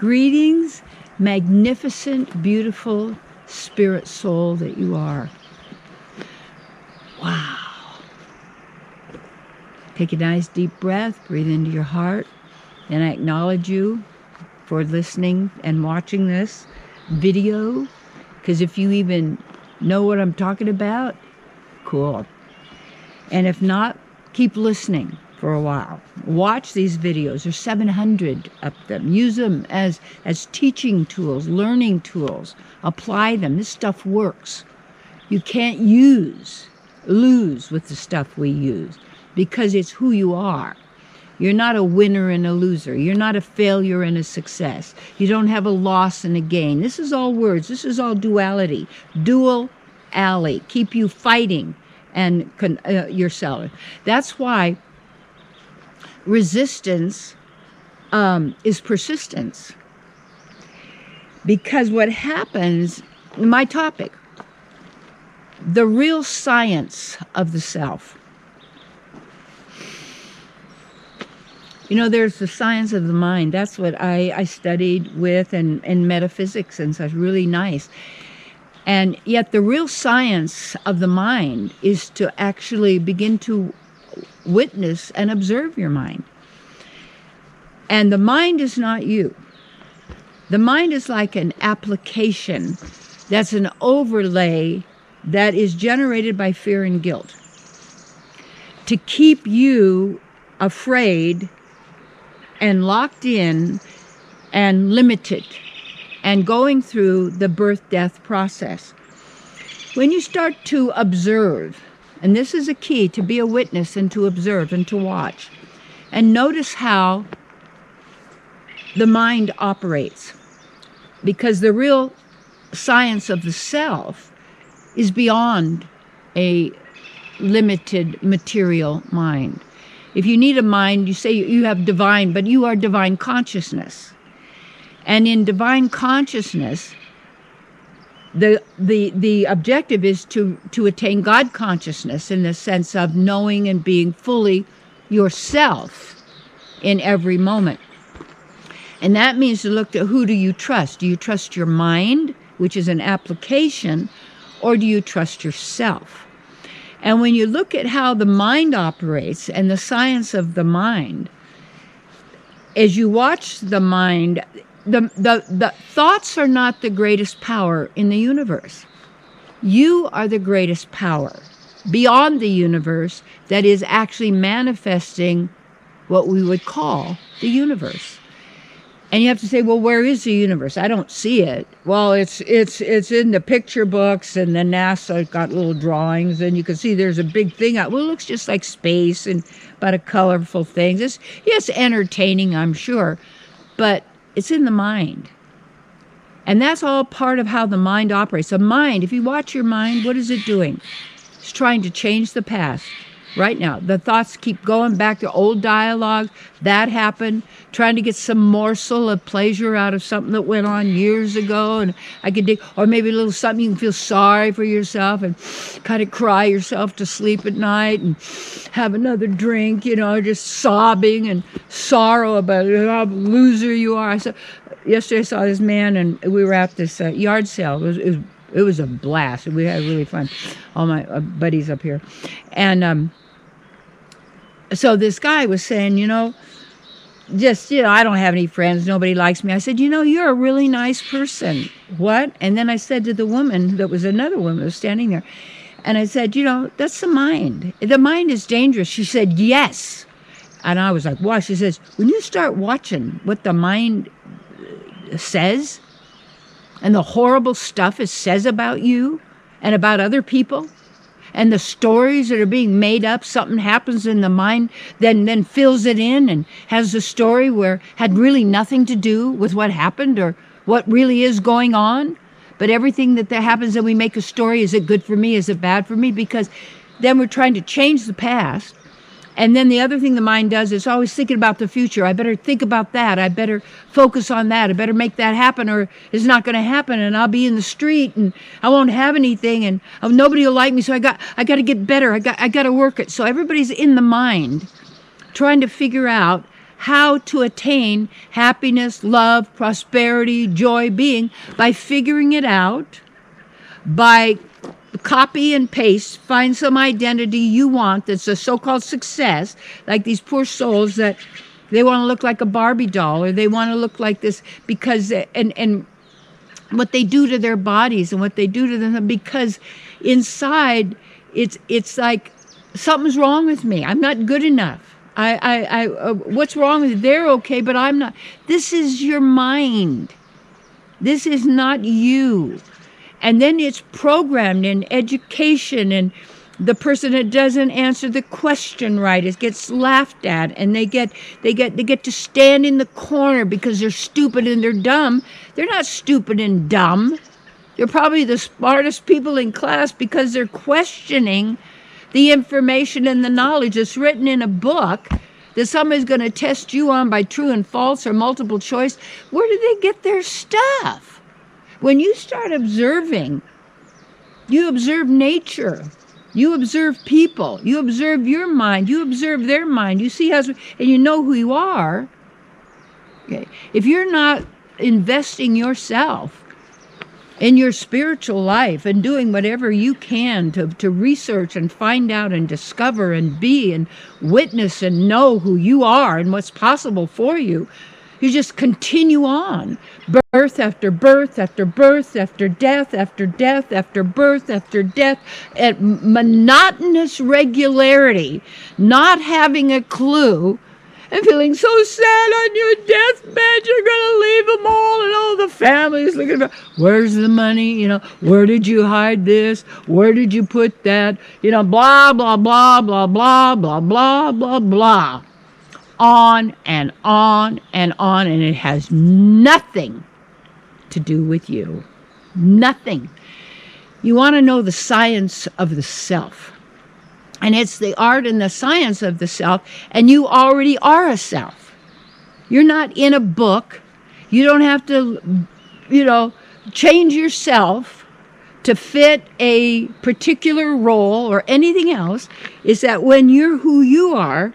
Greetings, magnificent, beautiful spirit soul that you are. Wow. Take a nice deep breath, breathe into your heart, and I acknowledge you for listening and watching this video, because if you even know what I'm talking about, cool. And if not, keep listening for a while. Watch these videos. There's 700 of them. Use them as teaching tools, learning tools. Apply them. This stuff works. You can't lose with the stuff we use because it's who you are. You're not a winner and a loser. You're not a failure and a success. You don't have a loss and a gain. This is all words. This is all duality. Dual alley. Keep you fighting and yourself. That's why resistance is persistence. Because what happens, my topic, the real science of the self. You know, there's the science of the mind. That's what I studied with and metaphysics and such, really nice. And yet the real science of the mind is to actually begin to witness and observe your mind. And the mind is not you. The mind is like an application that's an overlay that is generated by fear and guilt to keep you afraid and locked in and limited and going through the birth-death process. When you start to observe, and this is a key, to be a witness and to observe and to watch, and notice how the mind operates. Because the real science of the self is beyond a limited material mind. If you need a mind, you say you have divine, but you are divine consciousness. And in divine consciousness, the objective is to attain God consciousness in the sense of knowing and being fully yourself in every moment. And that means to look at who do you trust? Do you trust your mind, which is an application, or do you trust yourself? And when you look at how the mind operates and the science of the mind, as you watch the mind, the thoughts are not the greatest power in the universe. You are the greatest power beyond the universe that is actually manifesting what we would call the universe. And you have to say, well, where is the universe? I don't see it. Well, it's in the picture books, and then NASA got little drawings, and you can see there's a big thing out. Well, it looks just like space and about a colorful thing. It's entertaining, I'm sure, but it's in the mind. And that's all part of how the mind operates. The mind, if you watch your mind, what is it doing? It's trying to change the past. Right now, the thoughts keep going back to old dialogue. That happened. Trying to get some morsel of pleasure out of something that went on years ago, and I could dig, or maybe a little something you can feel sorry for yourself and kind of cry yourself to sleep at night and have another drink, just sobbing and sorrow about how loser you are. Yesterday I saw this man, and we were at this yard sale. It was a blast. We had really fun. All my buddies up here, and so this guy was saying, I don't have any friends. Nobody likes me. I said, you're a really nice person. What? And then I said to the woman, that was another woman that was standing there, and I said, that's the mind. The mind is dangerous. She said, yes. And I was like, why? She says, when you start watching what the mind says and the horrible stuff it says about you and about other people, and the stories that are being made up, something happens in the mind, then fills it in and has a story where had really nothing to do with what happened or what really is going on. But everything that happens, and we make a story, is it good for me? Is it bad for me? Because then we're trying to change the past. And then the other thing the mind does is always thinking about the future. I better think about that. I better focus on that. I better make that happen, or it's not going to happen, and I'll be in the street and I won't have anything, and nobody will like me. So I got to get better. I got to work it. So everybody's in the mind trying to figure out how to attain happiness, love, prosperity, joy, being by figuring it out, by copy and paste, find some identity you want that's a so-called success, like these poor souls that they want to look like a Barbie doll, or they want to look like this because, and what they do to their bodies and what they do to them, because inside it's like something's wrong with me. I'm not good enough. What's wrong with you? They're okay, but I'm not. This is your mind. This is not you. And then it's programmed in education, and the person that doesn't answer the question right, it gets laughed at, and they get to stand in the corner because they're stupid and they're dumb. They're not stupid and dumb. They're probably the smartest people in class because they're questioning the information and the knowledge that's written in a book that somebody's going to test you on by true and false or multiple choice. Where do they get their stuff? When you start observing, you observe nature, you observe people, you observe your mind, you observe their mind, you see how, and you know who you are. Okay. If you're not investing yourself in your spiritual life and doing whatever you can to research and find out and discover and be and witness and know who you are and what's possible for you, you just continue on. Birth after birth after birth after death after death after birth after death at monotonous regularity, not having a clue and feeling so sad on your deathbed you're going to leave them all, and all the family's looking for, where's the money? You know, where did you hide this? Where did you put that? You know, blah, blah, blah, blah, blah, blah, blah, blah, blah. On and on and on, and it has nothing to do with you. Nothing. You want to know the science of the self. And it's the art and the science of the self, and you already are a self. You're not in a book. You don't have to, change yourself to fit a particular role or anything else. Is that when you're who you are,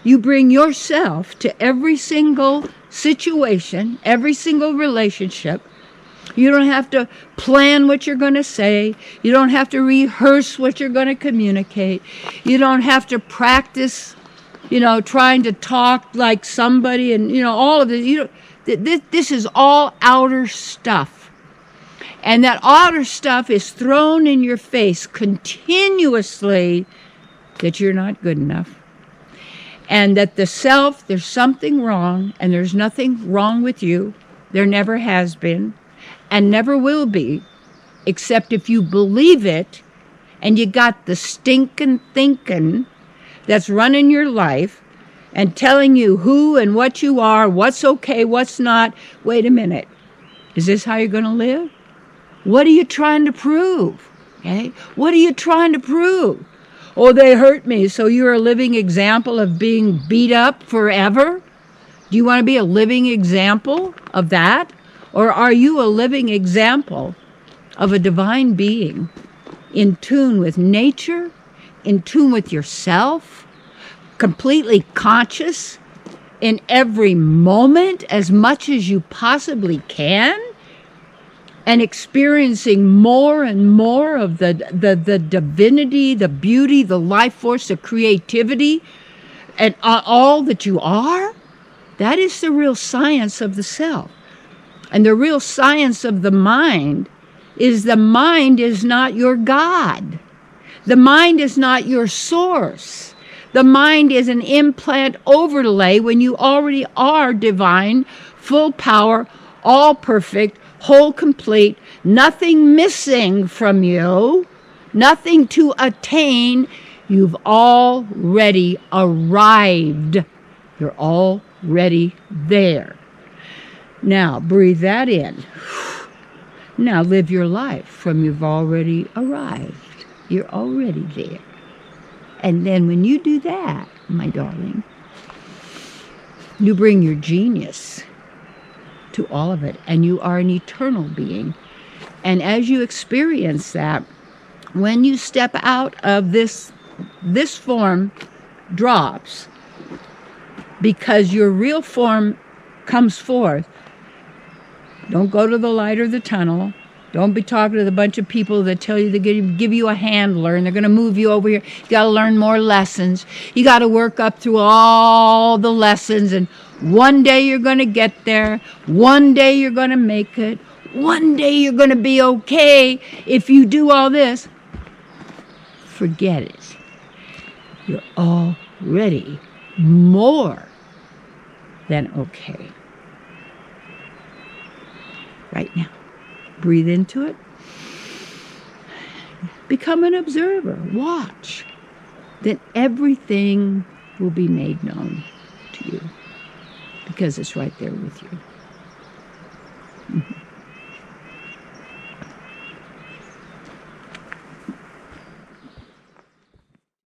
you bring yourself to every single situation, every single relationship. You don't have to plan what you're going to say. You don't have to rehearse what you're going to communicate. You don't have to practice, trying to talk like somebody and, all of this. This is all outer stuff. And that outer stuff is thrown in your face continuously that you're not good enough. And that the self, there's something wrong, and there's nothing wrong with you. There never has been, and never will be, except if you believe it, and you got the stinking thinking that's running your life, and telling you who and what you are, what's okay, what's not. Wait a minute. Is this how you're going to live? What are you trying to prove? Okay? What are you trying to prove? Oh, they hurt me, so you're a living example of being beat up forever? Do you want to be a living example of that? Or are you a living example of a divine being in tune with nature, in tune with yourself, completely conscious in every moment as much as you possibly can? And experiencing more and more of the divinity, the beauty, the life force, the creativity, and all that you are? That is the real science of the self. And the real science of the mind is not your God. The mind is not your source. The mind is an implant overlay when you already are divine, full power, all perfect, whole, complete, nothing missing from you, nothing to attain. You've already arrived. You're already there. Now, breathe that in. Now, live your life from you've already arrived. You're already there. And then when you do that, my darling, you bring your genius to all of it, and you are an eternal being. And as you experience that, when you step out of this form drops, because your real form comes forth. Don't go to the light or the tunnel. Don't be talking to the bunch of people that tell you they're going to give you a handler and they're going to move you over here. You got to learn more lessons. You got to work up through all the lessons, and one day you're going to get there. One day you're going to make it. One day you're going to be okay if you do all this. Forget it. You're already more than okay. Right now. Breathe into it. Become an observer. Watch. Then everything will be made known to you because it's right there with you.